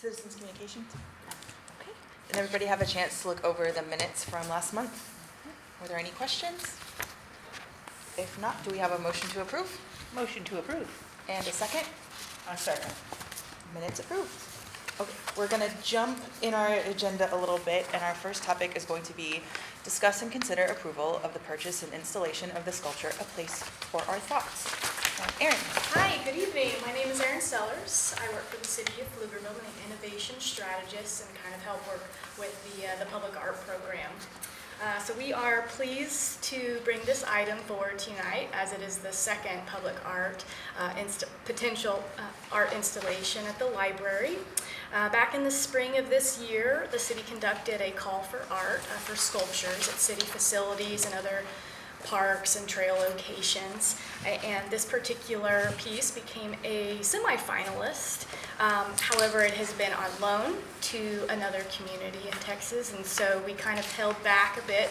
Citizens communications? Okay. Did everybody have a chance to look over the minutes from last month? Were there any questions? If not, do we have a motion to approve? Motion to approve. And a second? A second. Minutes approved. Okay, we're going to jump in our agenda a little bit, and our first topic is going to be discuss and consider approval of the purchase and installation of the sculpture, A Place for Our Thoughts. Erin. Hi, good evening. My name is Erin Sellers. I work for the City of Pflugerville. I'm an innovation strategist and kind of help work with the public art program. So we are pleased to bring this item forward tonight, as it is the second public art potential art installation at the library. Back in the spring of this year, the city conducted a call for art for sculptures at city facilities and other parks and trail locations, and this particular piece became a semi-finalist. However, it has been on loan to another community in Texas, and so we kind of held back a bit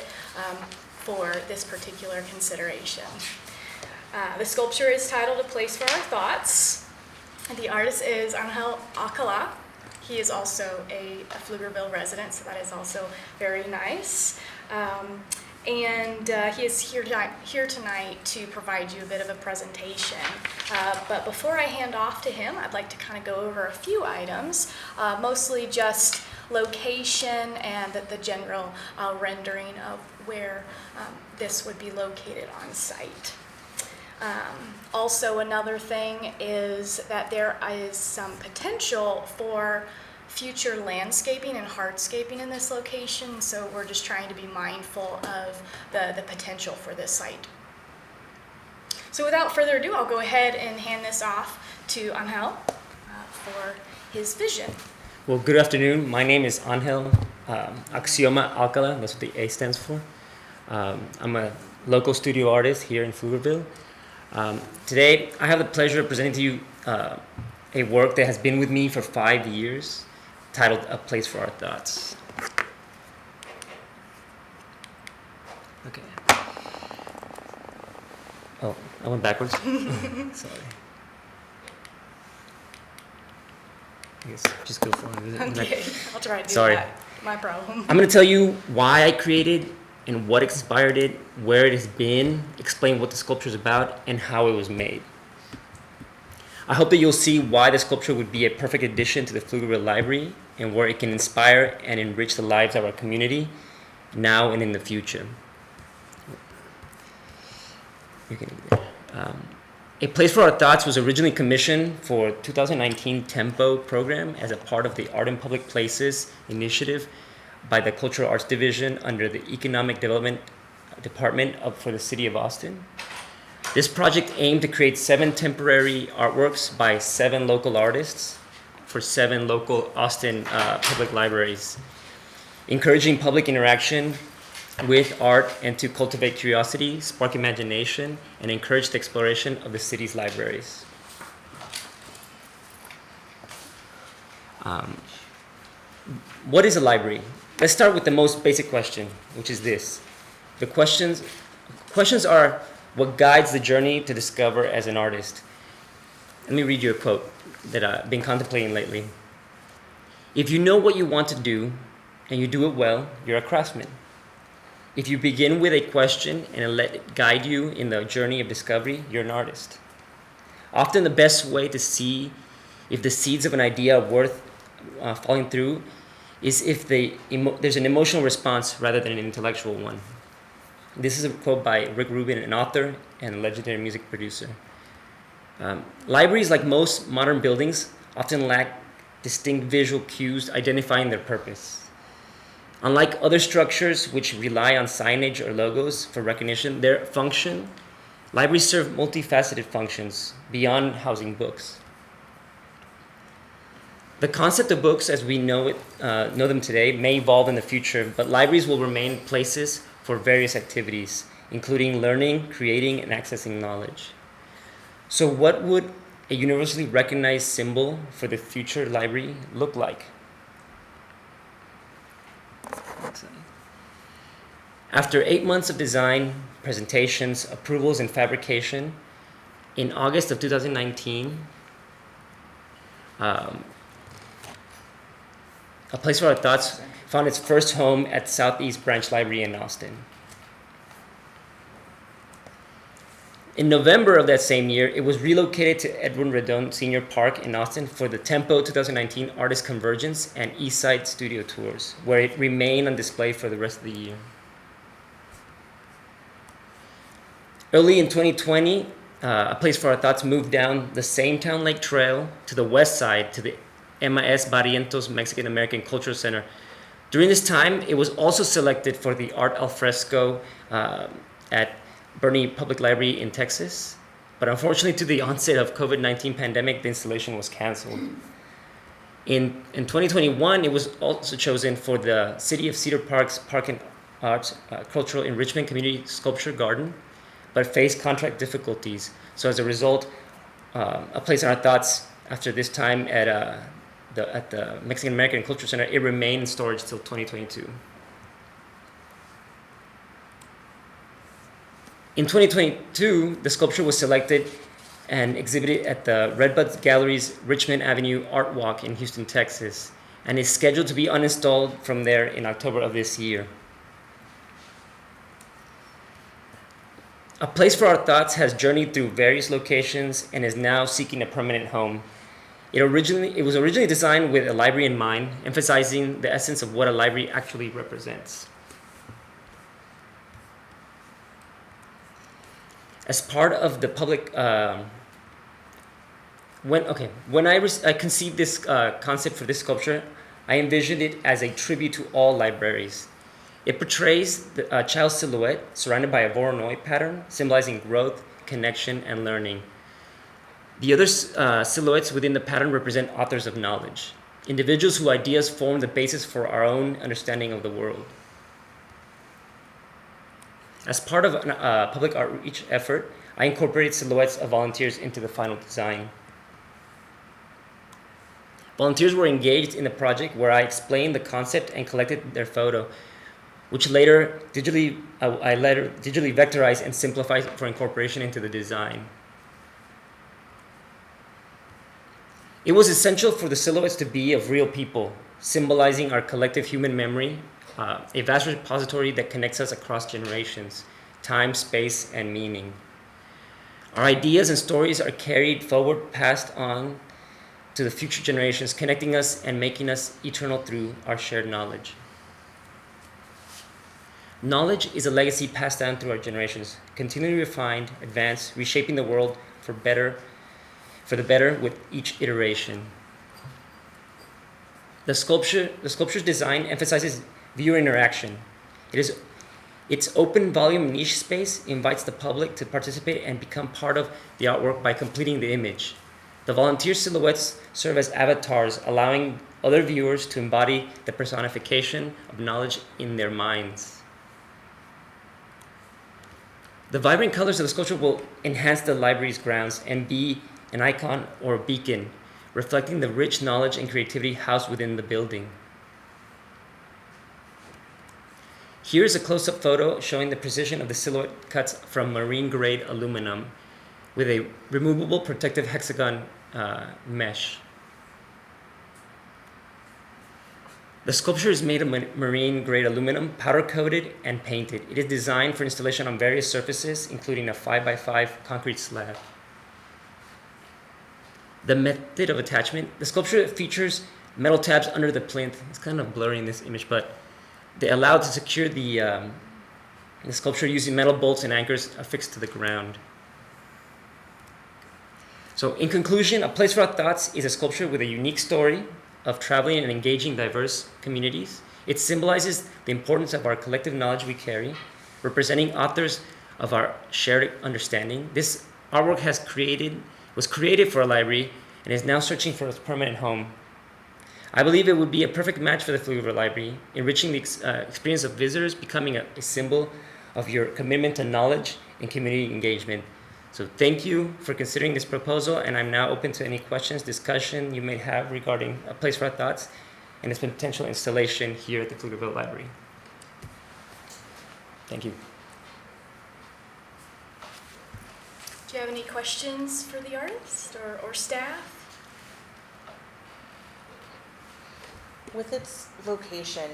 for this particular consideration. The sculpture is titled A Place for Our Thoughts. The artist is Angel Alcala. He is also a Pflugerville resident, so that is also very nice. And he is here tonight to provide you a bit of a presentation. But before I hand off to him, I'd like to kind of go over a few items, mostly just location and the general rendering of where this would be located on site. Also, another thing is that there is some potential for future landscaping and hardscaping in this location, so we're just trying to be mindful of the potential for this site. So without further ado, I'll go ahead and hand this off to Angel for his vision. Well, good afternoon. My name is Angel Axioma Alcala. That's what the A stands for. I'm a local studio artist here in Pflugerville. Today, I have the pleasure of presenting to you a work that has been with me for 5 years, titled A Place for Our Thoughts. Okay. Oh, I went backwards? Sorry. I guess just go for it. Okay, I'll try to do Sorry. that. My problem. I'm going to tell you why I created and what inspired it, where it has been, explain what the sculpture is about, and how it was made. I hope that you'll see why the sculpture would be a perfect addition to the Pflugerville Library and where it can inspire and enrich the lives of our community now and in the future. A Place for Our Thoughts was originally commissioned for 2019 Tempo program as a part of the Art in Public Places initiative by the Cultural Arts Division under the Economic Development Department for the City of Austin. This project aimed to create 7 temporary artworks by 7 local artists for 7 local Austin public libraries, encouraging public interaction with art and to cultivate curiosity, spark imagination, and encourage the exploration of the city's libraries. What is a library? Let's start with the most basic question, which is this. The questions are what guides the journey to discover as an artist. Let me read you a quote that I've been contemplating lately. If you know what you want to do and you do it well, you're a craftsman. If you begin with a question and let it guide you in the journey of discovery, you're an artist. Often the best way to see if the seeds of an idea are worth falling through is if there's an emotional response rather than an intellectual one. This is a quote by Rick Rubin, an author and legendary music producer. Libraries, like most modern buildings, often lack distinct visual cues identifying their purpose. Unlike other structures which rely on signage or logos for recognition, their function, libraries serve multifaceted functions beyond housing books. The concept of books as we know them today may evolve in the future, but libraries will remain places for various activities, including learning, creating, and accessing knowledge. So what would a universally recognized symbol for the future library look like? After 8 months of design, presentations, approvals, and fabrication, in August of 2019, A Place for Our Thoughts found its first home at Southeast Branch Library in Austin. In November of that same year, it was relocated to Edwin Redone Senior Park in Austin for the Tempo 2019 Artist Convergence and Eastside Studio Tours, where it remained on display for the rest of the year. Early in 2020, A Place for Our Thoughts moved down the same Town Lake Trail to the west side to the MIS Barrientos Mexican American Cultural Center. During this time, it was also selected for the Art al Fresco at Bernie Public Library in Texas. But unfortunately, to the onset of COVID-19 pandemic, the installation was canceled. In 2021, it was also chosen for the City of Cedar Park's Park and Arts Cultural Enrichment Community Sculpture Garden, but faced contract difficulties. So as a result, A Place in Our Thoughts after this time at the Mexican American Cultural Center, it remained in storage till 2022. In 2022, the sculpture was selected and exhibited at the Redbud Gallery's Richmond Avenue Art Walk in Houston, Texas, and is scheduled to be uninstalled from there in October of this year. A Place for Our Thoughts has journeyed through various locations and is now seeking a permanent home. It was originally designed with a library in mind, emphasizing the essence of what a library actually represents. As part of the public, when I conceived this concept for this sculpture, I envisioned it as a tribute to all libraries. It portrays a child's silhouette surrounded by a Voronoi pattern, symbolizing growth, connection, and learning. The other silhouettes within the pattern represent authors of knowledge, individuals whose ideas form the basis for our own understanding of the world. As part of a public outreach effort, I incorporated silhouettes of volunteers into the final design. Volunteers were engaged in the project where I explained the concept and collected their photo, which I later digitally vectorized and simplified for incorporation into the design. It was essential for the silhouettes to be of real people, symbolizing our collective human memory, a vast repository that connects us across generations, time, space, and meaning. Our ideas and stories are carried forward, passed on to the future generations, connecting us and making us eternal through our shared knowledge. Knowledge is a legacy passed down through our generations, continually refined, advanced, reshaping the world for the better with each iteration. The sculpture's design emphasizes viewer interaction. Its open volume niche space invites the public to participate and become part of the artwork by completing the image. The volunteer silhouettes serve as avatars, allowing other viewers to embody the personification of knowledge in their minds. The vibrant colors of the sculpture will enhance the library's grounds and be an icon or a beacon, reflecting the rich knowledge and creativity housed within the building. Here's a close-up photo showing the precision of the silhouette cuts from marine-grade aluminum with a removable protective hexagon mesh. The sculpture is made of marine-grade aluminum, powder-coated and painted. It is designed for installation on various surfaces, including a 5x5 concrete slab. The method of attachment. The sculpture features metal tabs under the plinth. It's kind of blurry in this image, but they allow to secure the sculpture using metal bolts and anchors affixed to the ground. So in conclusion, A Place for Our Thoughts is a sculpture with a unique story of traveling and engaging diverse communities. It symbolizes the importance of our collective knowledge we carry, representing authors of our shared understanding. This artwork was created for a library and is now searching for its permanent home. I believe it would be a perfect match for the Pflugerville Library, enriching the experience of visitors, becoming a symbol of your commitment to knowledge and community engagement. So thank you for considering this proposal, and I'm now open to any questions, discussion you may have regarding A Place for Our Thoughts and its potential installation here at the Pflugerville Library. Thank you. Do you have any questions for the artist or staff? with its location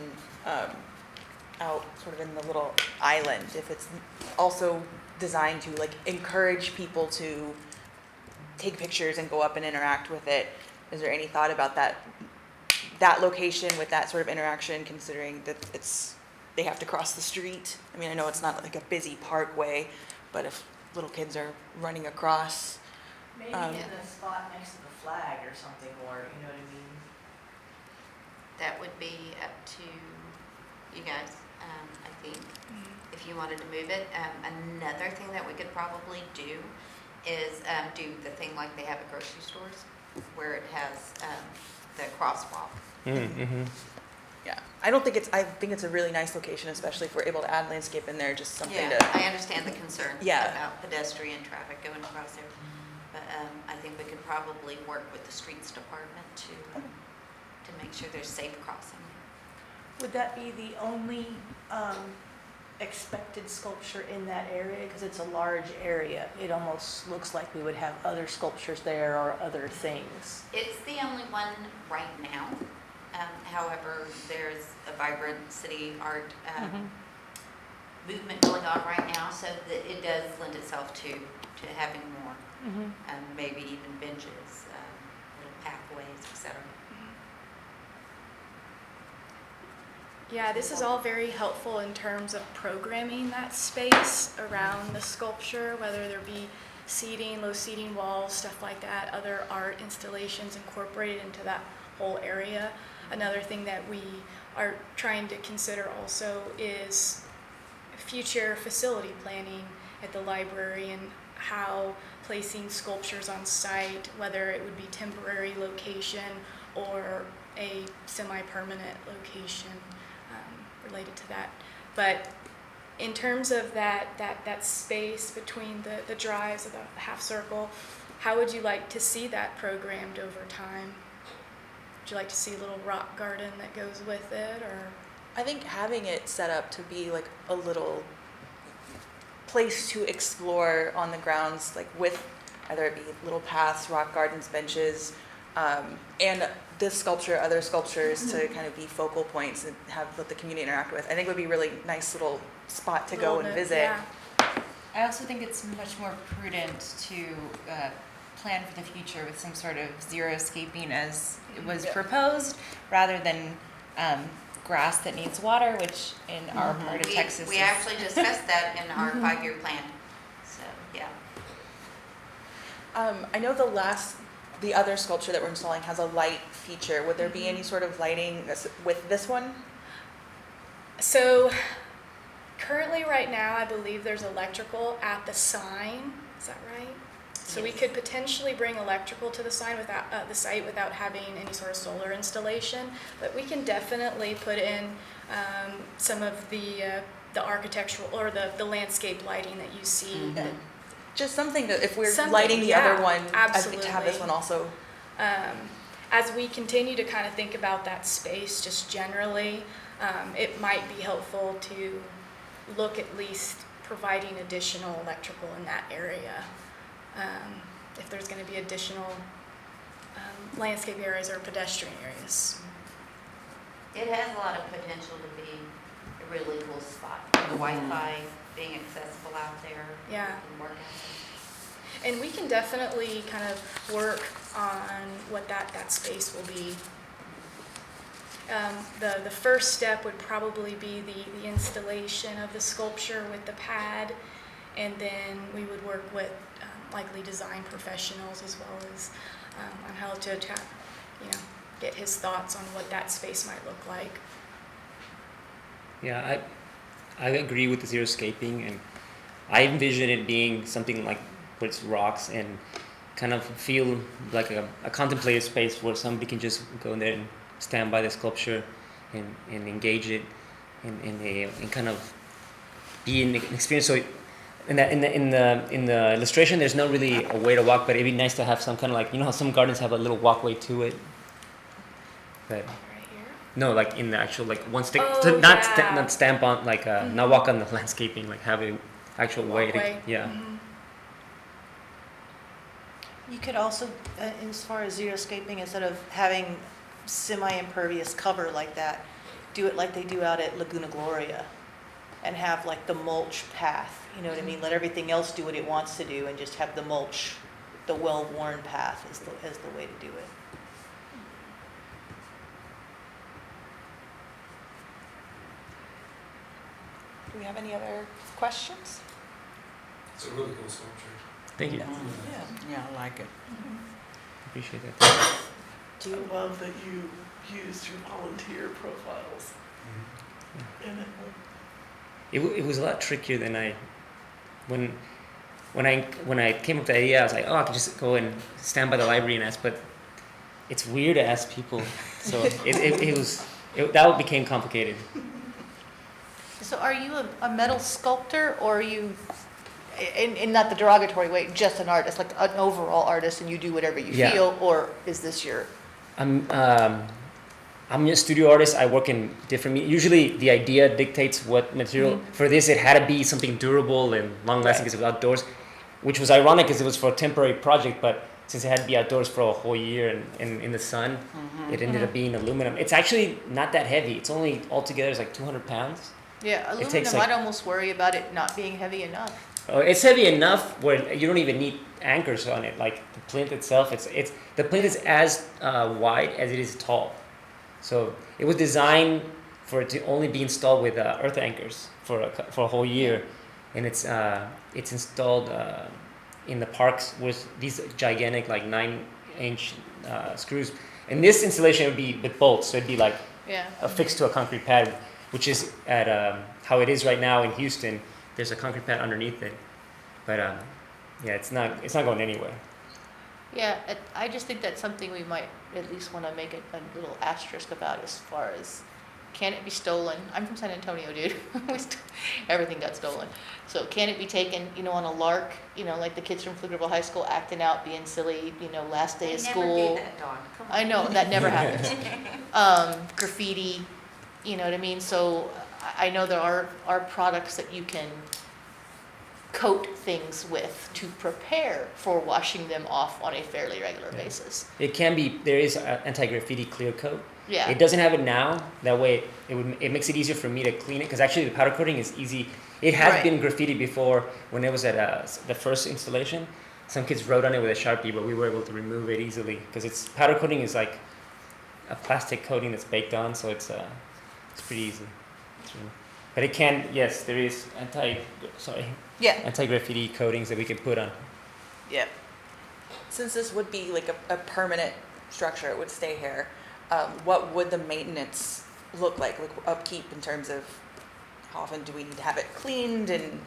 out sort of in the little island, if it's also designed to like encourage people to take pictures and go up and interact with it, is there any thought about that location with that sort of interaction, considering that they have to cross the street? I mean, I know it's not like a busy parkway, but if little kids are running across, Maybe in a spot next to the flag or something, or, you know what I mean? That would be up to you guys, I think, if you wanted to move it. Another thing that we could probably do is do the thing like they have at grocery stores, where it has the crosswalk. Mm-hmm. yeah. I think it's a really nice location, especially if we're able to add landscape in there, just something Yeah, to, I understand the concern Yeah. about pedestrian traffic going across there, but I think we could probably work with the streets department to make sure there's safe crossing. Would that be the only expected sculpture in that area? Because it's a large area. It almost looks like we would have other sculptures there or other things. It's the only one right now. However, there's a vibrant city art movement going on right now, so that it does lend itself to having more, maybe even benches, little pathways, etc. Yeah, this is all very helpful in terms of programming that space around the sculpture, whether there be seating, low seating walls, stuff like that, other art installations incorporated into that whole area. Another thing that we are trying to consider also is future facility planning at the library and how placing sculptures on site, whether it would be temporary location or a semi-permanent location related to that. But in terms of that space between the drives of the half circle, how would you like to see that programmed over time? Would you like to see a little rock garden that goes with it, or? I think having it set up to be like a little place to explore on the grounds, like with either it be little paths, rock gardens, benches, and this sculpture, other sculptures to kind of be focal points and let the community interact with. I think it would be a really nice little spot to go and visit. Yeah. I also think it's much more prudent to plan for the future with some sort of xeriscaping as it was proposed, rather than grass that needs water, which in our part of Texas We is... actually discussed that in our 5-year plan, so, yeah. I know the other sculpture that we're installing has a light feature. Would there be any sort of lighting with this one? So currently right now, I believe there's electrical at the sign. Is that right? So we Yes. could potentially bring electrical to the sign without the site without having any sort of solar installation. But we can definitely put in some of the architectural or the landscape lighting that you see. Just something to, if we're Something, lighting the yeah, other one, I think to have this absolutely. one also. As we continue to kind of think about that space just generally, it might be helpful to look at least providing additional electrical in that area. If there's going to be additional landscape areas or pedestrian areas. It has a lot of potential to be a really cool spot. The Wi-Fi being accessible out there. Yeah. And work out. And we can definitely kind of work on what that space will be. The first step would probably be the installation of the sculpture with the pad, and then we would work with likely design professionals as well as on how to get his thoughts on what that space might look like. Yeah, I agree with the xeriscaping, and I envision it being something like where it's rocks and kind of feel like a contemplative space where somebody can just go in there and stand by the sculpture and engage it and kind of be in the experience. So in the illustration, there's not really a way to walk, but it'd be nice to have some kind of like, you know how some gardens have a little walkway to it. But Right here. no, like in the actual like one stick, Oh, to not yeah. not stamp on like not walk on the landscaping, like have a actual way to Walkway. yeah. Mhm. You could also, as far as xeriscaping, instead of having semi-impervious cover like that, do it like they do out at Laguna Gloria and have like the mulch path, you know what I mean? Let everything else do what it wants to do and just have the mulch, the well-worn path as the way to do it. Do we have any other questions? It's a really cool sculpture. Thank you. Yeah, I like it. Appreciate that. I love that you used your volunteer profiles in it. It was a lot trickier than when I came up with the idea, I was like, oh, I could just go and stand by the library and ask, but it's weird to ask people. So that became complicated. So are you a metal sculptor, or are you, in not the derogatory way, just an artist, like an overall artist, and you do whatever you Yeah. feel, or is this your? I'm a studio artist. I work in different. Usually, the idea dictates what material. For this, it had to be something durable and long-lasting because it was outdoors, which was ironic because it was for a temporary project. But since it had to be outdoors for a whole year and in the sun, it ended up being aluminum. It's actually not that heavy. It's only altogether it's like 200 pounds. Yeah, takes, aluminum, like- I'd almost worry about it not being heavy enough. It's heavy enough where you don't even need anchors on it. Like the plinth itself, it's the plinth is as wide as it is tall. So it was designed for it to only be installed with earth anchors for a whole year, and it's installed in the parks with these gigantic like 9-inch screws. And this installation would be with bolts, so it'd be like Yeah. affixed to a concrete pad, which is at how it is right now in Houston. There's a concrete pad underneath it, but yeah, it's not going anywhere. Yeah, I just think that's something we might at least want to make a little asterisk about, as far as, can it be stolen? I'm from San Antonio, dude. Everything got stolen. So can it be taken, on a lark, like the kids from Pflugerville High School acting out, being silly, last day of school. Never do that, Dawn. Come on. I know, that never happens. Graffiti, you know what I mean? So I know there are products that you can coat things with to prepare for washing them off on a fairly regular basis. It can be. There is an anti-graffiti clear coat. Yeah. It doesn't have it now. That way, it makes it easier for me to clean it because actually the powder coating is easy. It has Right. been graffiti before when it was at the first installation. Some kids wrote on it with a Sharpie, but we were able to remove it easily because it's powder coating is like a plastic coating that's baked on, so it's pretty easy. But it can, yes, there is Yeah. anti-graffiti coatings that we can put on. Yeah. Since this would be like a permanent structure, it would stay here, what would the maintenance look like upkeep in terms of how often do we need to have it cleaned and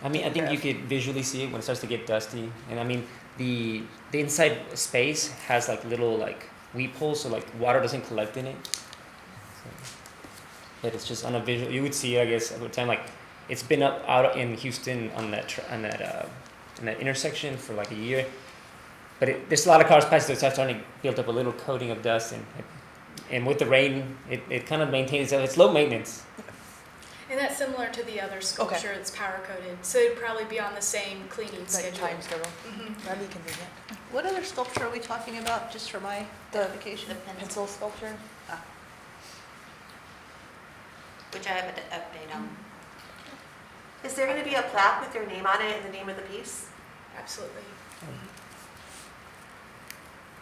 I mean, I think you could visually see it when it starts to get dusty. And I mean, the inside space has like little like weep holes, so like water doesn't collect in it. So, but it's just on a visual. You would see it, I guess, over time. Like it's been out in Houston on that intersection for like a year. But there's a lot of cars passing, so it starts starting to build up a little coating of dust, and with the rain, it kind of maintains itself. It's low maintenance. And that's similar to the other sculpture that's power coated, so it'd probably be on the same cleaning like schedule. time schedule? Mhm. That'd be convenient. What other sculpture are we talking about, just for my The edification? pencil sculpture? Which I have an update on. Is there going to be a plaque with your name on it and the name of the piece? Absolutely.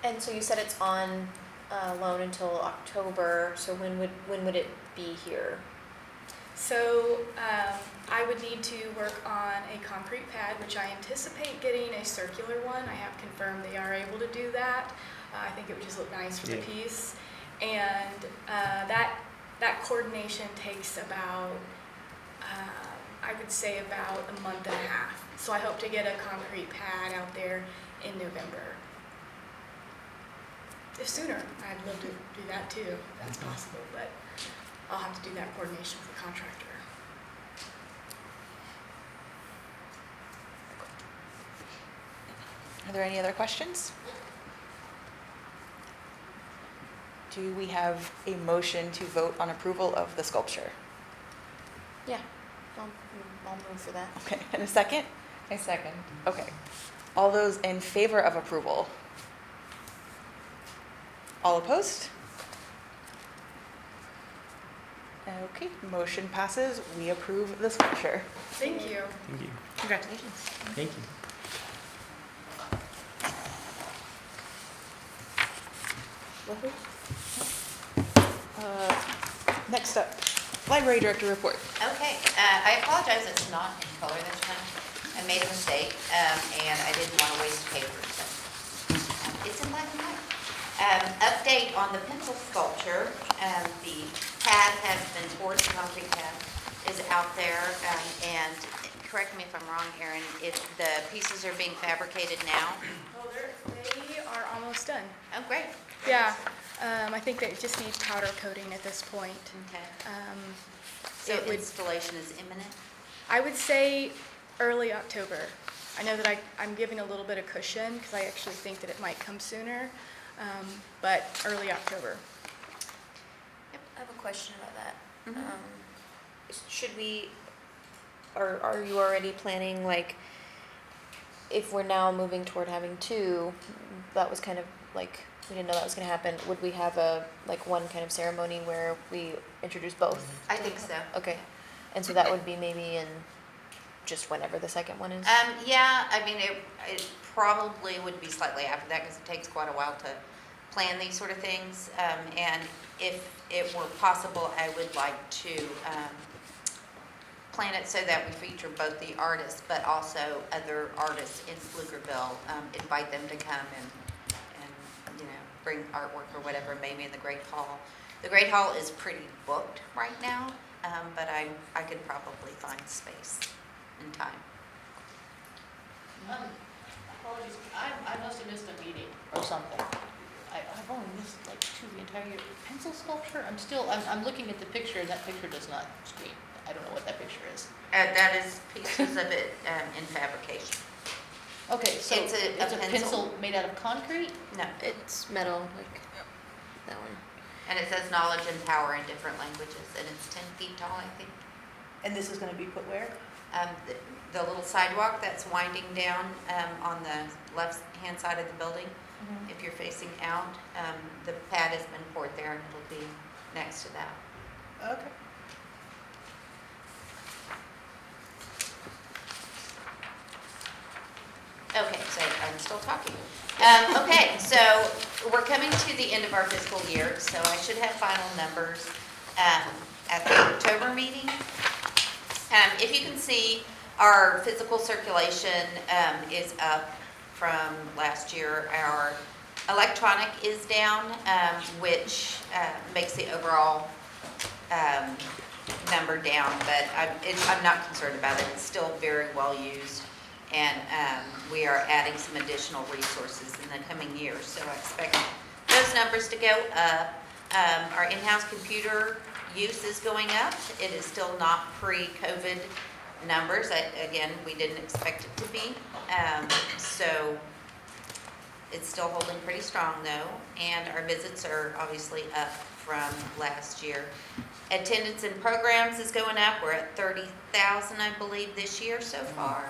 And so you said it's on loan until October, so when would it be here? So I would need to work on a concrete pad, which I anticipate getting a circular one. I have confirmed they are able to do that. I think it would just look nice for the Yeah. piece. And that coordination takes about, I would say about a month and a half. So I hope to get a concrete pad out there in November. If sooner, I'd love to do that too, if that's possible, but I'll have to do that coordination with the contractor. Are there any other questions? Do we have a motion to vote on approval of the sculpture? Yeah, I'll move for that. Okay, and a second? I second. Okay. All those in favor of approval? All opposed? Okay, motion passes. We approve the sculpture. Thank you. Thank you. Congratulations. Thank you. Next up, library director report. Okay, I apologize, it's not in color this time. I made a mistake, and I didn't want to waste paper, so it's in black and white. Update on the pencil sculpture. The pad has been poured, the concrete pad is out there, and correct me if I'm wrong, Erin, the pieces are being fabricated now? Oh, they are almost done. Oh, great. Yeah, I think they just need powder coating at this point. Okay. Um, So it would, installation is imminent? I would say early October. I know that I'm giving a little bit of cushion because I actually think that it might come sooner, but early October. I have a question about that. Mhm. Should we, or are you already planning, like, if we're now moving toward having two, that was kind of like, we didn't know that was gonna happen, would we have one kind of ceremony where we introduce both? I think so. Okay, and so that would be maybe in just whenever the second one is? Yeah, I mean, it probably would be slightly after that because it takes quite a while to plan these sort of things. And if it were possible, I would like to plan it so that we feature both the artists, but also other artists in Pflugerville, invite them to come and bring artwork or whatever, maybe in the Great Hall. The Great Hall is pretty booked right now, but I could probably find space and time. Apologies, I must have missed a meeting or something. I've only missed like two the entire year. Pencil sculpture, I'm looking at the picture, and that picture does not screen. I don't know what that picture is. That is pieces of it in fabrication. Okay, so It's a pencil pencil. made out of concrete? No, It's metal, like that one. and it says knowledge and power in different languages, and it's 10 feet tall, I think. And this is going to be put where? The little sidewalk that's winding down on the left-hand side of the building, if you're facing out, the pad has been poured there, and it'll be next to that. Okay. Okay, so I'm still talking. Okay, so we're coming to the end of our fiscal year, so I should have final numbers at the October meeting. If you can see, our physical circulation is up from last year. Our electronic is down, which makes the overall number down, but I'm not concerned about it. It's still very well used. And we are adding some additional resources in the coming years. So I expect those numbers to go up. Our in-house computer use is going up. It is still not pre-COVID numbers. Again, we didn't expect it to be. So it's still holding pretty strong though. And our visits are obviously up from last year. Attendance in programs is going up. We're at 30,000, I believe, this year so far.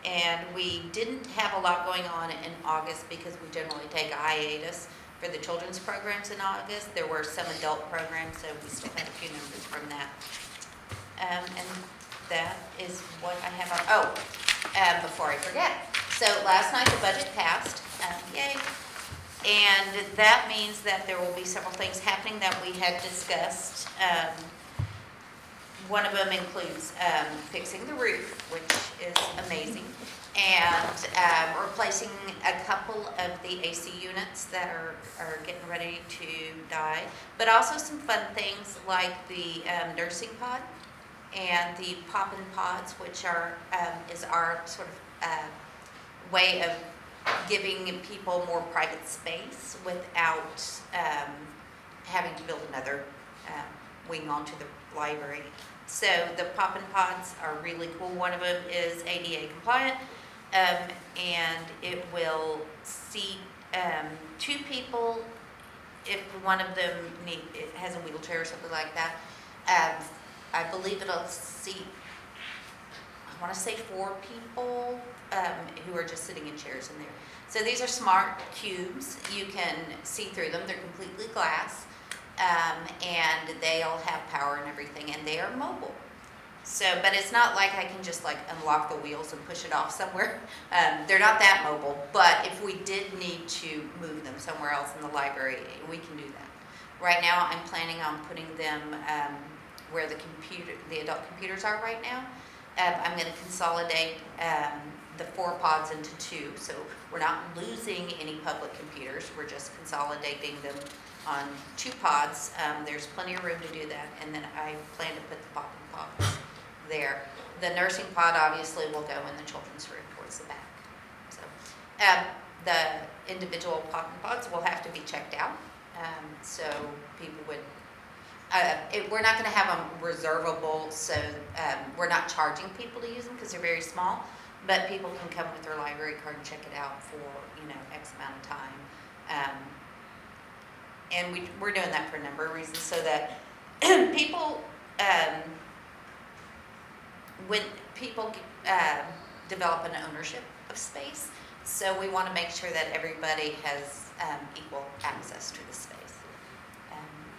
And we didn't have a lot going on in August because we generally take a hiatus for the children's programs in August. There were some adult programs, so we still had a few numbers from that. And that is what I have. Before I forget. So last night the budget passed. Yay. And that means that there will be several things happening that we had discussed. One of them includes fixing the roof, which is amazing, and replacing a couple of the AC units that are getting ready to die, but also some fun things like the nursing pod and the pop-in pods, which is our sort of way of giving people more private space without having to build another wing onto the library. So the pop-in pods are really cool. One of them is ADA compliant, and it will seat 2 people if one of them has a wheelchair or something like that. I believe it'll seat, I want to say 4 people who are just sitting in chairs in there. So these are smart cubes. You can see through them. They're completely glass. and they'll have power and everything, and they are mobile. So, but it's not like I can just like unlock the wheels and push it off somewhere. They're not that mobile, but if we did need to move them somewhere else in the library, we can do that. Right now, I'm planning on putting them where the adult computers are right now. I'm going to consolidate the 4 pods into 2, so we're not losing any public computers. We're just consolidating them on 2 pods. There's plenty of room to do that, and then I plan to put the popping pods there. The nursing pod obviously will go in the children's room towards the back. So the individual popping pods will have to be checked out. So people would, we're not going to have them reservable, so we're not charging people to use them because they're very small, but people can come with their library card and check it out for, X amount of time. And we're doing that for a number of reasons, so that people, when people develop an ownership of space, so we want to make sure that everybody has equal access to the space.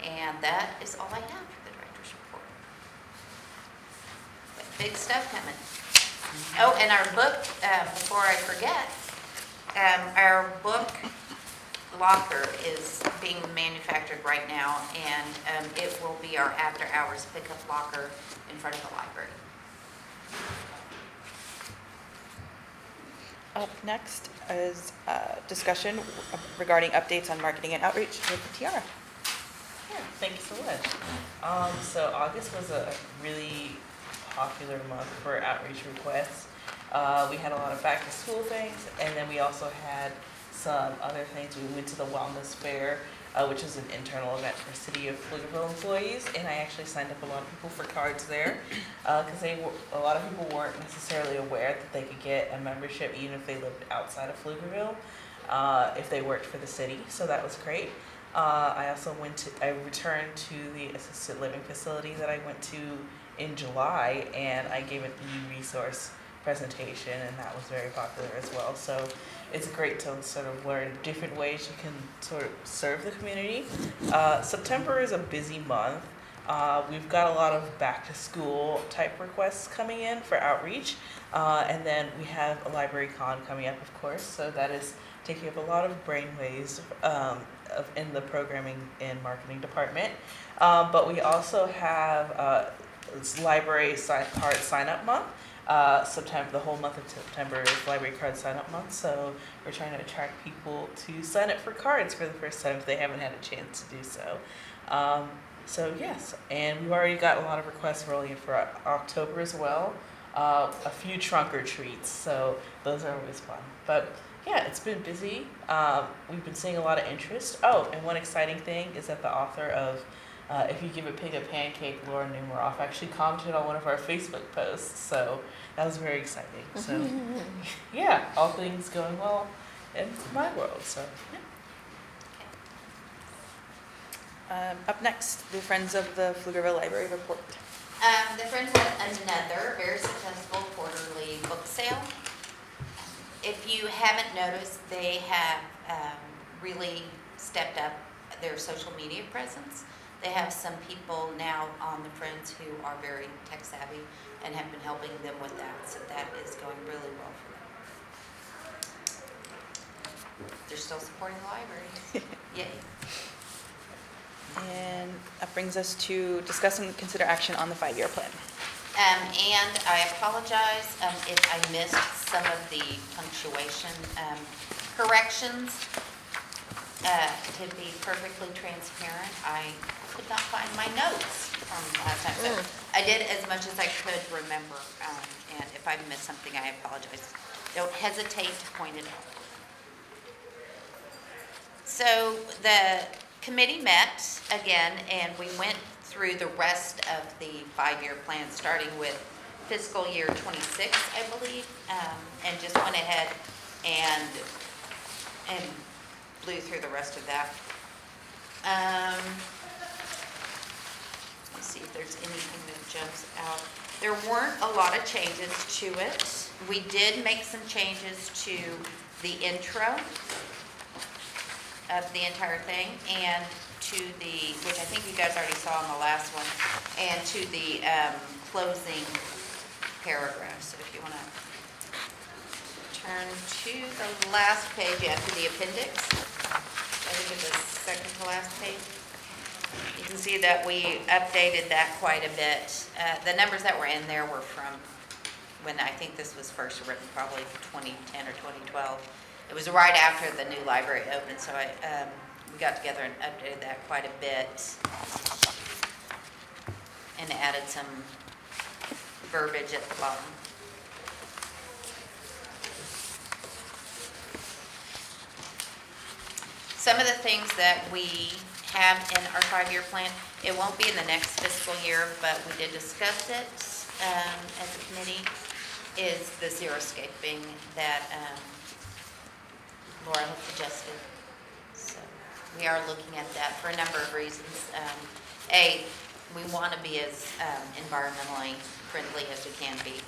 And that is all I have for the director's report. But big stuff coming. Oh, and our book, before I forget, our book locker is being manufactured right now, and it will be our after-hours pickup locker in front of the library. Up next is discussion regarding updates on marketing and outreach with Tiara. Yeah, thank you so much. So August was a really popular month for outreach requests. We had a lot of back to school things, and then we also had some other things. We went to the Wellness Fair, which is an internal event for City of Pflugerville employees, and I actually signed up a lot of people for cards there because a lot of people weren't necessarily aware that they could get a membership even if they lived outside of Pflugerville if they worked for the city, so that was great. I returned to the assisted living facility that I went to in July, and I gave an e-resource presentation, and that was very popular as well. So it's great to sort of learn different ways you can sort of serve the community. September is a busy month. We've got a lot of back to school type requests coming in for outreach, and then we have a library con coming up, of course, so that is taking up a lot of brainwaves in the programming and marketing department. But we also have library card sign-up month. September, the whole month of September is library card sign-up month, so we're trying to attract people to sign up for cards for the first time if they haven't had a chance to do so. So yes, and we've already got a lot of requests rolling in for October as well. A few trunk or treats, so those are always fun. But yeah, it's been busy. We've been seeing a lot of interest. Oh, and one exciting thing is that the author of If You Give a Pig a Pancake, Laura Numeroff, actually commented on one of our Facebook posts, so that was very exciting. So yeah, all things going well in my world, so yeah. Up next, the Friends of the Pflugerville Library report. The Friends had another very successful quarterly book sale. If you haven't noticed, they have really stepped up their social media presence. They have some people now on the Friends who are very tech savvy and have been helping them with that, so that is going really well for them. They're still supporting the library. Yay. And that brings us to discuss and consider action on the 5-year plan. And I apologize if I missed some of the punctuation corrections. To be perfectly transparent, I could not find my notes from last time. So I did as much as I could remember, and if I missed something, I apologize. Don't hesitate to point it out. So the committee met again, and we went through the rest of the 5-year plan, starting with fiscal year 26, I believe, and just went ahead and blew through the rest of that. Let's see if there's anything that jumps out. There weren't a lot of changes to it. We did make some changes to the intro of the entire thing and to the, which I think you guys already saw in the last one, and to the closing paragraph. So if you want to turn to the last page, yeah, to the appendix. I think it's the second to last page. You can see that we updated that quite a bit. The numbers that were in there were from when I think this was first written, probably 2010 or 2012. It was right after the new library opened, so we got together and updated that quite a bit and added some verbiage at the bottom. Some of the things that we have in our 5-year plan, it won't be in the next fiscal year, but we did discuss it as a committee, is the xeriscaping that Laura had suggested. So we are looking at that for a number of reasons. A, we want to be as environmentally friendly as we can be.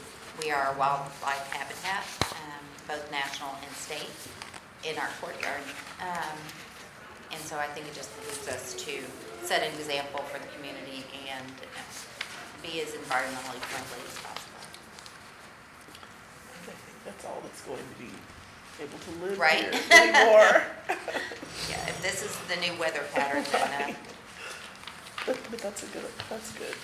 We are a wildlife habitat, both national and state, in our courtyard. And so I think it just behooves us to set an example for the community and be as environmentally friendly as possible. I think that's all that's going to be able to live Right. here anymore. Yeah, if this is the new weather pattern, then But that's good.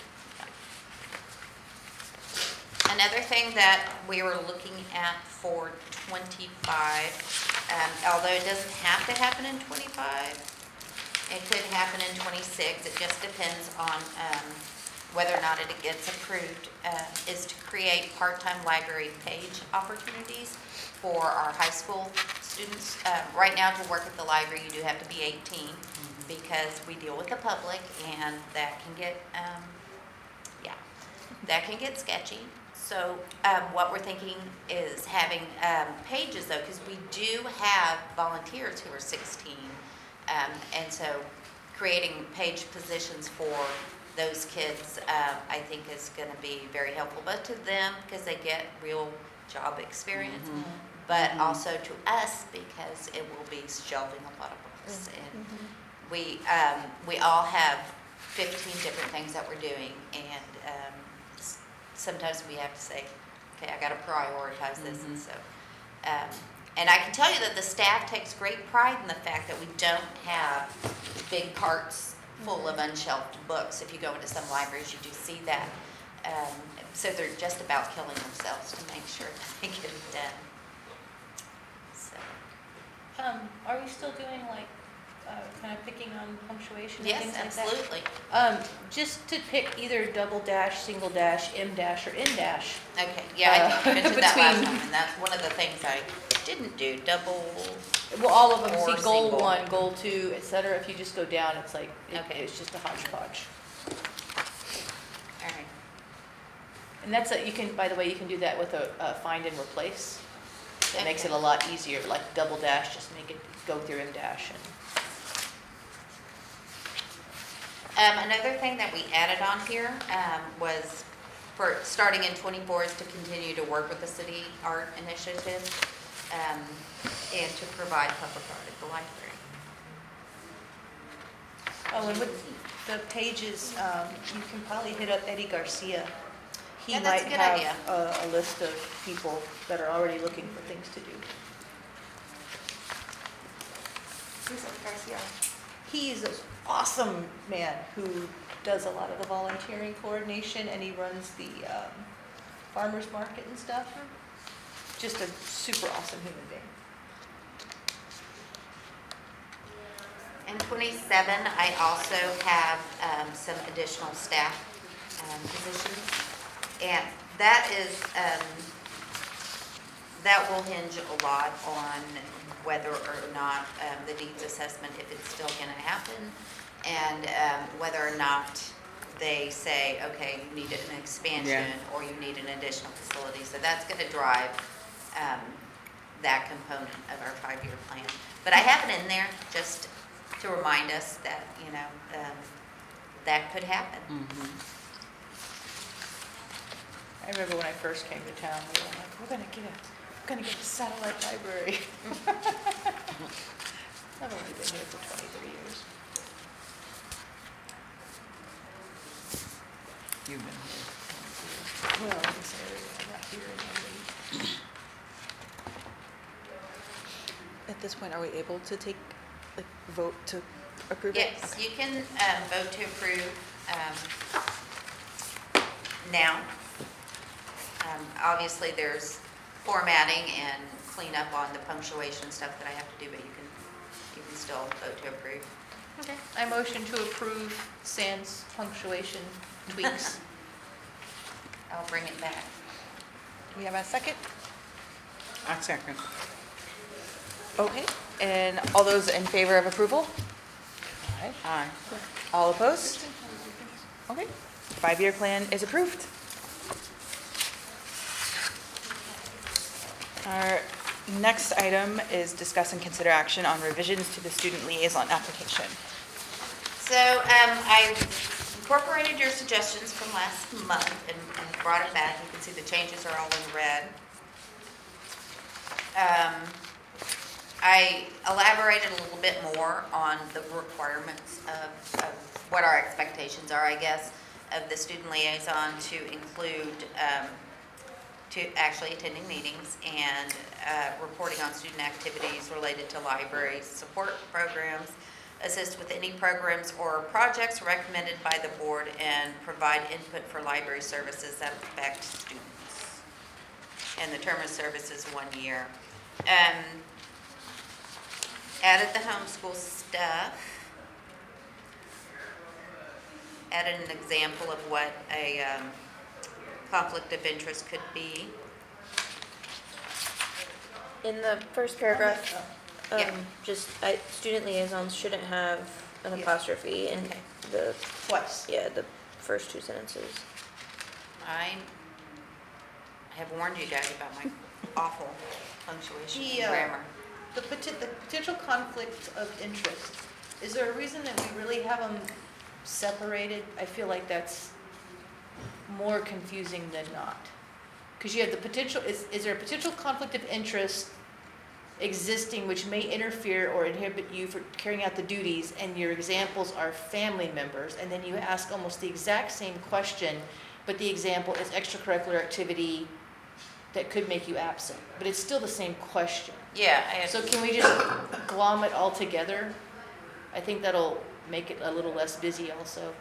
another thing that we were looking at for 25, although it doesn't have to happen in 25, it could happen in 26. It just depends on whether or not it gets approved, is to create part-time library page opportunities for our high school students. Right now, to work at the library, you do have to be 18 because we deal with the public, and that can get, that can get sketchy. So what we're thinking is having pages, though, because we do have volunteers who are 16, and so creating page positions for those kids, I think is going to be very helpful, both to them because they get real job experience, but also to us because it will be shelving a lot of books. And we all have 15 different things that we're doing, and sometimes we have to say, okay, I got to prioritize this. And so, and I can tell you that the staff takes great pride in the fact that we don't have big carts full of unshelved books. If you go into some libraries, you do see that. So they're just about killing themselves to make sure that they get it done. So. Are we still doing like, kind of picking on punctuation and Yes, things like absolutely. that? Just to pick either double dash, single dash, M dash, or N dash. Okay, yeah, I think you mentioned that last between- time, and that's one of the things I didn't do, double. Well, all of them, Or see goal single. 1, goal 2, et cetera. If you just go down, it's like, Okay. it's just a hodgepodge. All right. And that's, you can, by the way, you can do that with a find and replace. It makes it Okay. a lot easier, like double dash, just make it go with your M dash. Another thing that we added on here was for starting in 24 is to continue to work with the city art initiative and to provide public art at the library. Oh, and with the pages, you can probably hit up Eddie Garcia. He Yeah, that's a might good have idea. a list of people that are already looking for things to do. Who's that Garcia? He's an awesome man who does a lot of the volunteering coordination, and he runs the farmer's market and stuff. Just a super awesome human being. In 27, I also have some additional staff positions. And that is, that will hinge a lot on whether or not the needs assessment, if it's still going to happen, and whether or not they say, okay, you need an expansion or you need an additional facility. So that's going to drive that component of our 5-year plan. But I have it in there just to remind us that, you know, that could happen. I remember when I first came to town, we were like, we're gonna get a satellite library. I've only been here for 23 years. at this point, are we able to take, like, vote to approve it? Yes, Okay. you can vote to approve now. Obviously, there's formatting and cleanup on the punctuation stuff that I have to do, but you can still vote to approve. Okay. I motion to approve sans punctuation tweaks. I'll bring it back. Do we have a second? I second. Okay, and all those in favor of approval? Aye. All opposed? Okay, 5-year plan is approved. Our next item is discuss and consider action on revisions to the student liaison application. So I incorporated your suggestions from last month and brought it back. You can see the changes are all in red. I elaborated a little bit more on the requirements of what our expectations are, I guess, of the student liaison to include to actually attending meetings and reporting on student activities related to library support programs, assist with any programs or projects recommended by the board, and provide input for library services that affect students. And the term of service is 1 year. Added the homeschool stuff. Added an example of what a conflict of interest could be. In the first paragraph, Yeah. student liaisons shouldn't have an Yeah. apostrophe in Okay. the, Twice. the first 2 sentences. I have warned you guys about my awful punctuation The, and grammar. The potential conflict of interest, is there a reason that we really have them separated? I feel like that's more confusing than not. Because you have the potential, is there a potential conflict of interest existing which may interfere or inhibit you from carrying out the duties, and your examples are family members, and then you ask almost the exact same question, but the example is extracurricular activity that could make you absent, but it's still the same question. Yeah, So can we just glom it all together? I think that'll make it a little less busy also.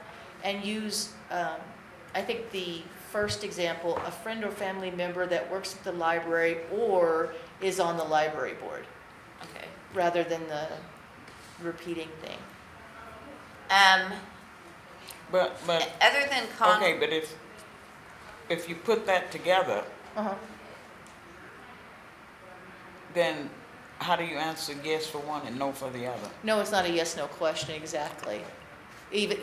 And use, I think the first example, a friend or family member that works at the library or is on the library board, okay. rather than the repeating thing. But, Other than okay, but if you put that together, Uh-huh. then how do you answer yes for one and no for the other? No, it's not a yes/no question exactly. Even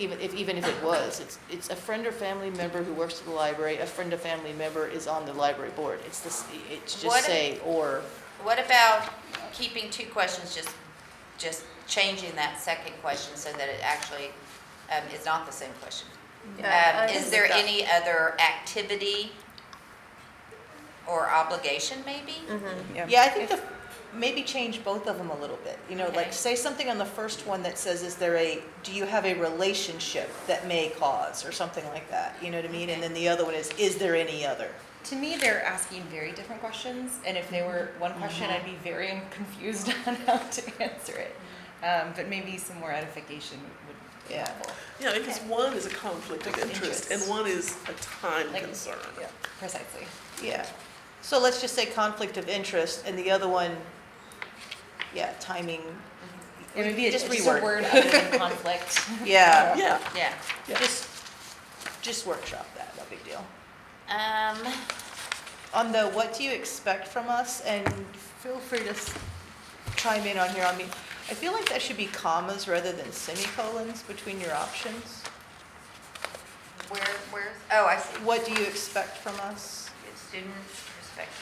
if it was, it's a friend or family member who works at the library. A friend or family member is on the library board. It's What just if- say or. What about keeping 2 questions, just changing that second question so that it actually is not the same question? Is there any other activity or obligation maybe? Yeah, I think maybe change both of them a little bit. You know, Okay. like say something on the first one that says, do you have a relationship that may cause, or something like that? You know what I mean? And then the other one is there any other? To me, they're asking very different questions, and if they were one question, I'd be very confused on how to answer it. But maybe some more edification would be Yeah. helpful. Yeah, because one is a conflict of interest and one is a time Like- concern. Yeah. Precisely. Yeah. So let's just say conflict of interest, and the other one, timing. It would be Just just a reword. word other than conflict. Yeah, Yeah, Yeah. just workshop that, no big deal. Um, On the what do you expect from us, and feel free to chime in on here on me. I feel like that should be commas rather than semicolons between your options. where's, oh, I see. What do you expect from us? Good student respect.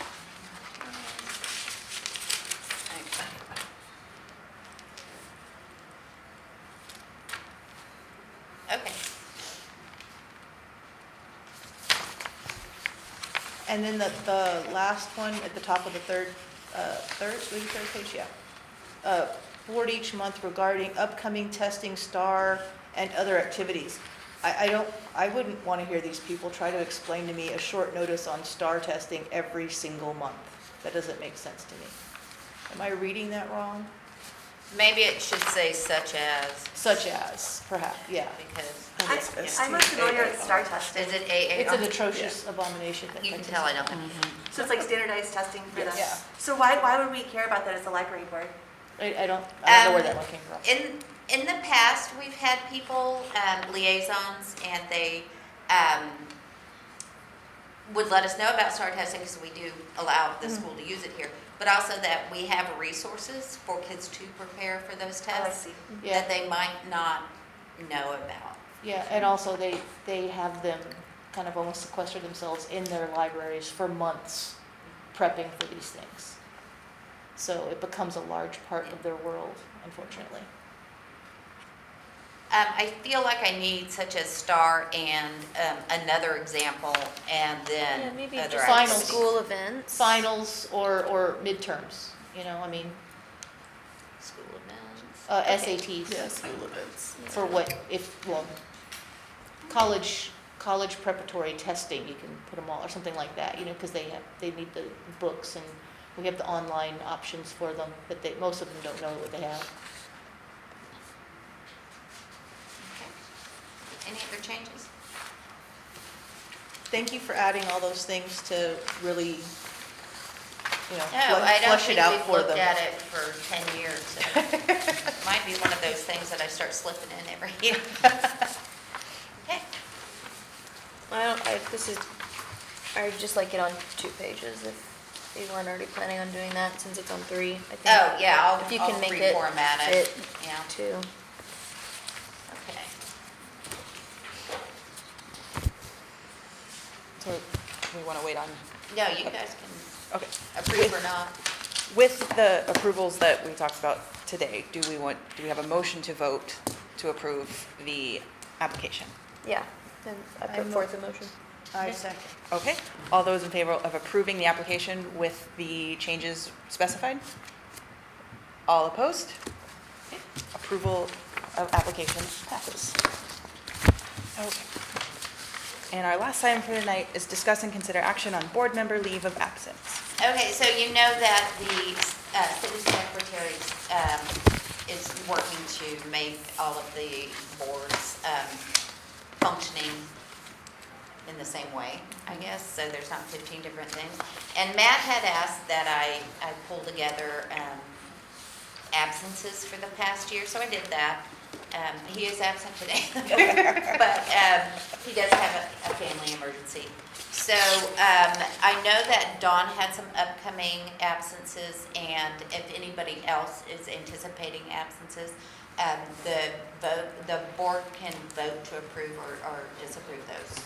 Okay. And then the last one at the top of the third page, yeah. Board each month regarding upcoming testing, STAR, and other activities. I wouldn't want to hear these people try to explain to me a short notice on STAR testing every single month. That doesn't make sense to me. Am I reading that wrong? Maybe it should say such as, Such as, perhaps, yeah. because, I'm unfamiliar with STAR testing. is it AA? It's an atrocious abomination. that You can tell I participate. don't know. So it's like standardized testing for them. Yeah. So why would we care about that as a library board? I don't know where that one came from. In the past, we've had people, liaisons, and they would let us know about STAR testing because we do allow the school to use it here, but also that we have resources for kids to prepare for those Oh, I tests see. Yeah, that they might not know about. yeah, and also they have them kind of almost sequester themselves in their libraries for months prepping for these things. So it becomes a large part of their world, unfortunately. I feel like I need such as STAR and another example, and then Yeah, maybe other just Finals. activities. school events. Finals or midterms, you know, I mean, School events. SATs. Yeah, school events. For what, well, college preparatory testing, you can put them all, or something like that, you know, because they need the books, and we have the online options for them, but most of them don't know what they have. Any other changes? Thank you for adding all those things to really, you know, No, I don't flush it think out we've for looked them. at it for 10 years. So might be one of those things that I start slipping in every year. Okay. I'd just like it on 2 pages if you weren't already planning on doing that, since it's on 3, I think. Oh, yeah, If you I'll can make it reformat it. fit Yeah, 2. okay. So we want to wait on, No, you guys can okay. approve or not. With the approvals that we talked about today, do we have a motion to vote to approve the application? Yeah, then I put forth a motion. I second. Okay, all those in favor of approving the application with the changes specified? All opposed? Okay. Approval of application passes. Okay. And our last item for tonight is discuss and consider action on board member leave of absence. Okay, so you know that the city secretary is working to make all of the boards functioning in the same way, I guess, so there's not 15 different things. And Matt had asked that I pull together absences for the past year, so I did that. He is absent today, but he does have a family emergency. So I know that Dawn had some upcoming absences, and if anybody else is anticipating absences, the board can vote to approve or disapprove those.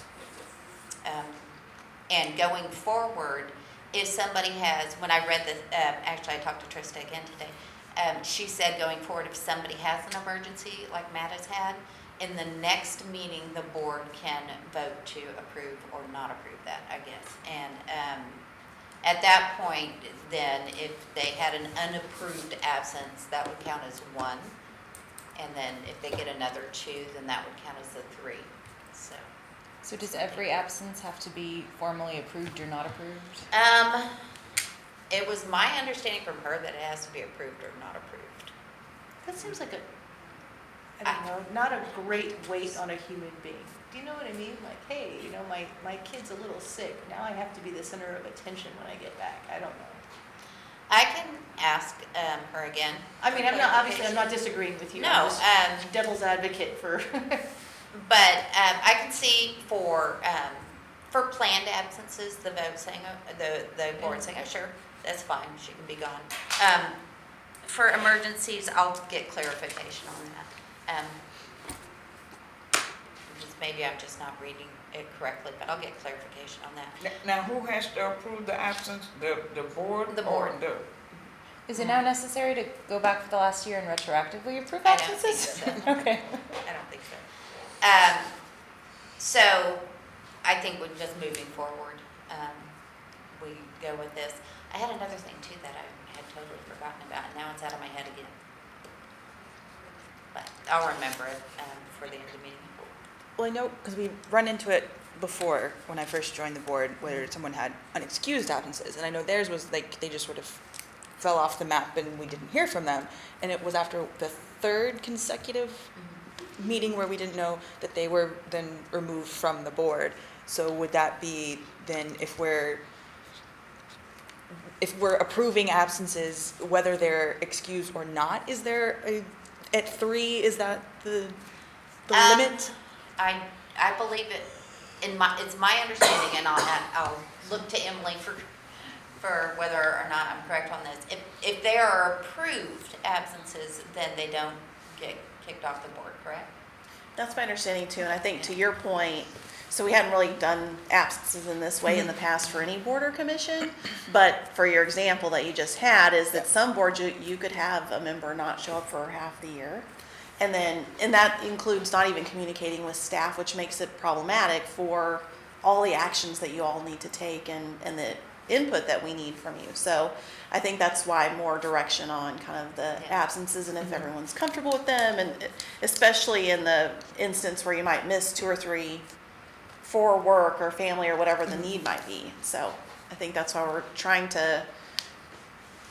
And going forward, if somebody has, when I read the, actually I talked to Trista again today, she said going forward, if somebody has an emergency like Matt has had, in the next meeting, the board can vote to approve or not approve that, I guess. And at that point, then if they had an unapproved absence, that would count as 1. And then if they get another 2, then that would count as the 3. So does every absence have to be formally approved or not approved? It was my understanding from her that it has to be approved or not approved. That seems like I don't know, not a great weight on a human being. Do you know what I mean? Like, hey, you know, my kid's a little sick. Now I have to be the center of attention when I get back. I don't know. I can ask her again. I mean, obviously, I'm not disagreeing with you. No, I'm just devil's advocate for. but I can see for planned absences, the vote saying, the board saying, oh, sure, that's fine, she can be gone. For emergencies, I'll get clarification on that. Because maybe I'm just not reading it correctly, but I'll get clarification on that. Now, who has to approve the absence? The board? The board. Or Is it now necessary to go back for the last year and retroactively approve I don't think absences? so. Okay. I don't think so. So I think we're just moving forward. We go with this. I had another thing too that I had totally forgotten about, and now it's out of my head again. But I'll remember it for the end of the meeting. Well, I know, because we run into it before when I first joined the board, where someone had unexcused absences, and I know theirs was like, they just sort of fell off the map and we didn't hear from them. And it was after the third consecutive meeting where we didn't know that they were then removed from the board. So would that be then if we're approving absences, whether they're excused or not, is there at 3, is that the limit? I believe it, it's my understanding, and I'll look to Emily for whether or not I'm correct on this. If they are approved absences, then they don't get kicked off the board, correct? That's my understanding too, and I think to your point, so we hadn't really done absences in this way in the past for any board or commission, but for your example that you just had, is that some boards, you could have a member not show up for half the year. And that includes not even communicating with staff, which makes it problematic for all the actions that you all need to take and the input that we need from you. So I think that's why more direction on kind of the absences and if everyone's comfortable with them, and especially in the instance where you might miss 2 or 3 for work or family or whatever the need might be. So I think that's why we're trying to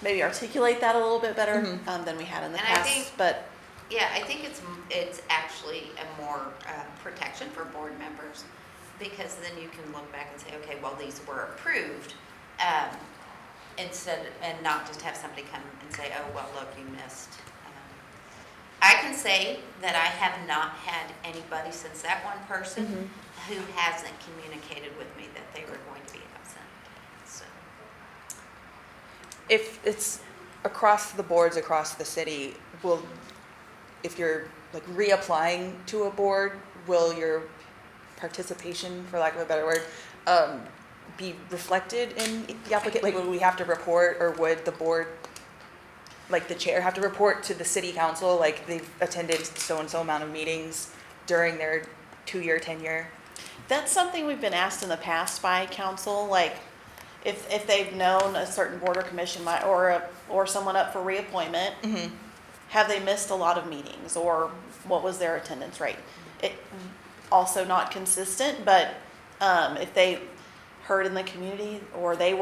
maybe articulate that a little bit better than we had in the past. I think it's actually a more protection for board members, because then you can look back and say, okay, well, these were approved, and not just have somebody come and say, oh, well, look, you missed. I can say that I have not had anybody since that one person who hasn't communicated with me that they were going to be absent. So, If it's across the boards, across the city, if you're like reapplying to a board, will your participation, for lack of a better word, be reflected in the applicant? Like, would we have to report, or would the board, like the chair, have to report to the city council, like they've attended so-and-so amount of meetings during their 2-year tenure? That's something we've been asked in the past by council, like if they've known a certain board or commission or someone up for reappointment, have they missed a lot of meetings, or what was their attendance rate? It also not consistent, but if they heard in the community, or they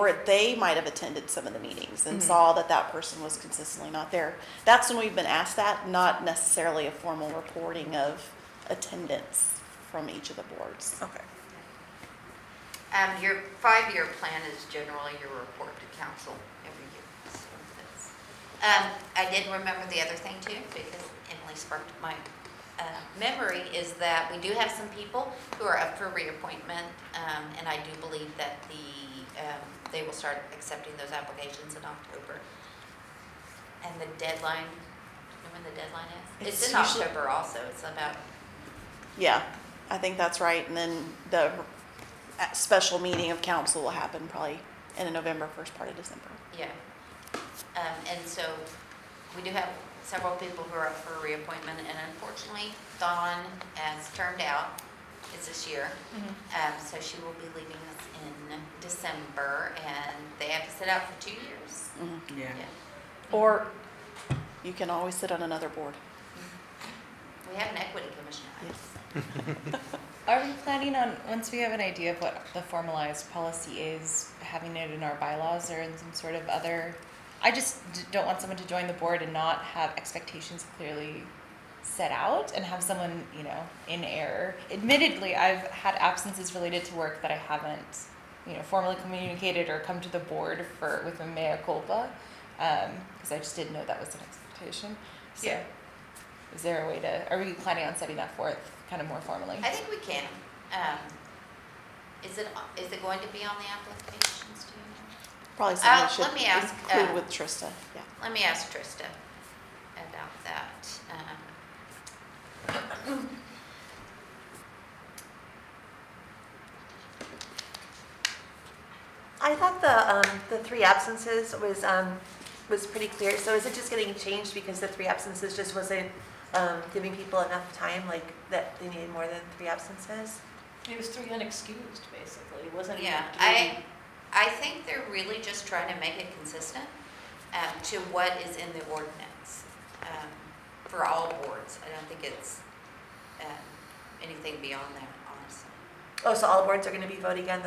might have attended some of the meetings and saw that person was consistently not there. That's when we've been asked that, not necessarily a formal reporting of attendance from each of the boards. Okay. your 5-year plan is generally your report to council every year. So I did remember the other thing too, because Emily sparked my memory, is that we do have some people who are up for reappointment, and I do believe that they will start accepting those applications in October. And the deadline, do you know when the deadline is? It's in usually October also. It's about... Yeah, I think that's right. And then the special meeting of council will happen probably in November, first part of December. Yeah. And so we do have several people who are up for reappointment, and unfortunately Dawn has turned out. It's this year. So she will be leaving us in December, and they have to sit out for 2 years. Yeah. Or you can always sit on another board. We have an equity commission. Yes. Are we planning on, once we have an idea of what the formalized policy is, having it in our bylaws or in some sort of other, I just don't want someone to join the board and not have expectations clearly set out and have someone, in error. Admittedly, I've had absences related to work that I haven't, formally communicated or come to the board with a mea culpa, because I just didn't know that was an expectation. So, Yeah. Is there a way to, are we planning on setting that forth kind of more formally? I think we can. Is it going to be on the applications too? Probably something we let me ask, should include with Trista. Yeah. Let me ask Trista about that. I thought the 3 absences was pretty clear. So is it just getting changed because the 3 absences just wasn't giving people enough time, like that they needed more than 3 absences? It was 3 unexcused, basically, wasn't it? Yeah, I think they're really just trying to make it consistent to what is in the ordinance for all boards. I don't think it's anything beyond that, honestly. Oh, so all boards are going to be voting on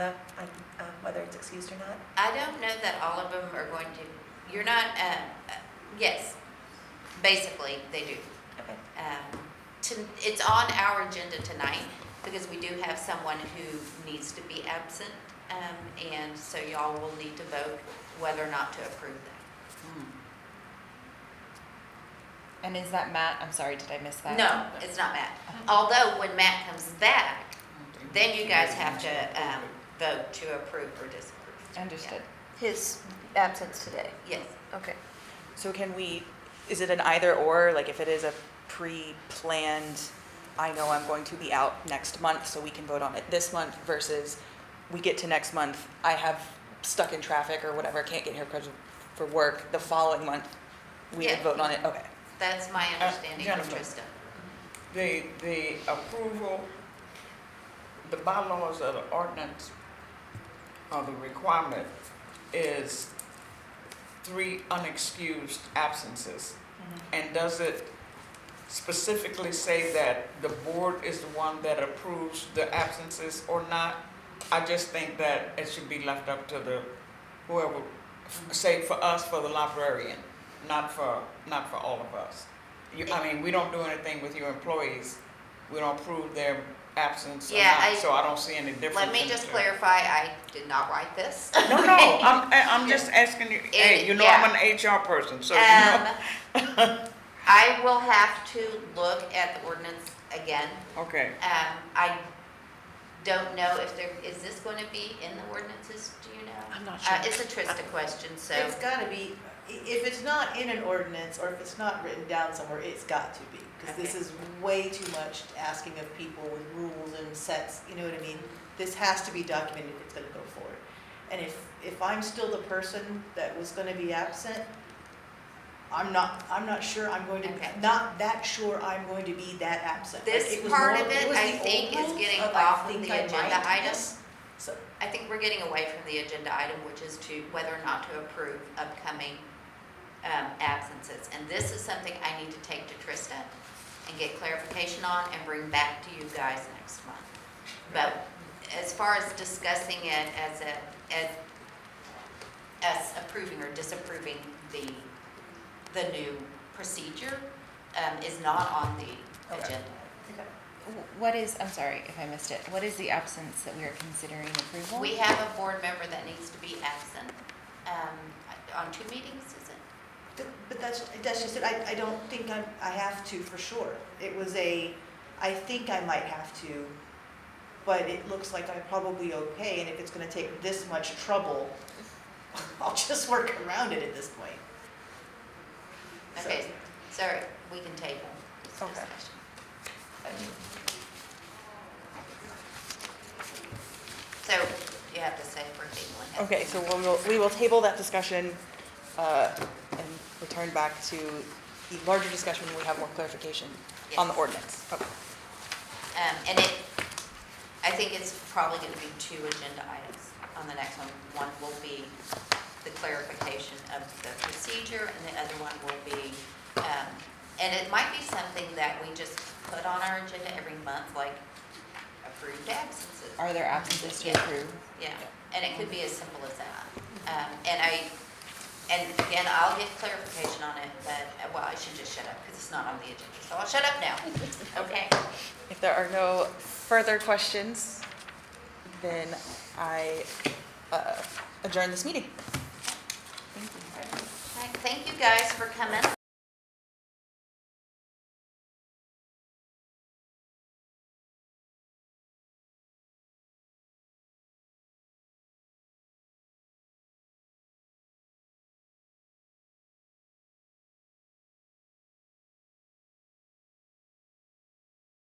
whether it's excused or not? I don't know that all of them are going to You're not, yes, basically, they do. Okay. It's on our agenda tonight, because we do have someone who needs to be absent, and so y'all will need to vote whether or not to approve that. And is that Matt? I'm sorry, did I miss that? No, it's not Matt. Although, when Matt comes back, then you guys have to vote to approve or disapprove. Understood. His absence today. Yes. Okay. So can we, is it an either or, like if it is a pre-planned, I know I'm going to be out next month, so we can vote on it this month, versus we get to next month, I have stuck in traffic or whatever, can't get here because for work, the following month, we would Yeah. vote on it, okay. That's my understanding of gentlemen. Trista. The approval, the bylaws of the ordinance, or the requirement is 3 unexcused absences. And does it specifically say that the board is the one that approves the absences or not? I just think that it should be left up to the, whoever, say for us, for the librarian, not for all of us. I mean, we don't do anything with your employees. We don't approve their absence or Yeah, not, so I don't see any difference. Let me in just the- clarify, I did not write this. No, I'm just asking you, hey, you know I'm an HR person, so you know. I will have to look at the ordinance again. Okay, I don't know if there, is this going to be in the ordinances, do you know? I'm not sure. It's a Trista question, so. It's gotta be, if it's not in an ordinance, or if it's not written down somewhere, it's got to be. Because this Okay. is way too much asking of people with rules and sets, you know what I mean? This has to be documented if it's gonna go forward. And if I'm still the person that was gonna be absent, I'm not sure I'm going to, Okay. not that sure I'm going to be that absent. Like, This it was part more- of it, was I the think, old is rules getting of, I off of think the I agenda might, item. yes. So, I think we're getting away from the agenda item, which is to whether or not to approve upcoming absences. And this is something I need to take to Trista and get clarification on and bring back to you guys next month. But as far as discussing it as us approving or disapproving the new procedure is not on the Okay. agenda. What is, I'm sorry if I missed it, what is the absence that we are considering approval? We have a board member that needs to be absent on 2 meetings, is it? but that's just it, I don't think I have to for sure. It was I think I might have to, but it looks like I'm probably okay, and if it's gonna take this much trouble, I'll just work around it at this point. So- Okay, sorry, we can table this Okay. discussion. So you have to say for tabling it. Okay, so we will table that discussion and return back to the larger discussion when we have more clarification on the Yes. ordinance. Okay. And I think it's probably going to be 2 agenda items on the next one. One will be the clarification of the procedure, and the other one will be, and it might be something that we just put on our agenda every month, like approved absences. Are there absences to Yeah. approve? Yeah, and it could be as simple as that. And again, I'll get clarification on it, but, well, I should just shut up because it's not on the agenda. So I'll shut up now. Okay? If there are no further questions, then I adjourn this meeting. Thank you guys for coming.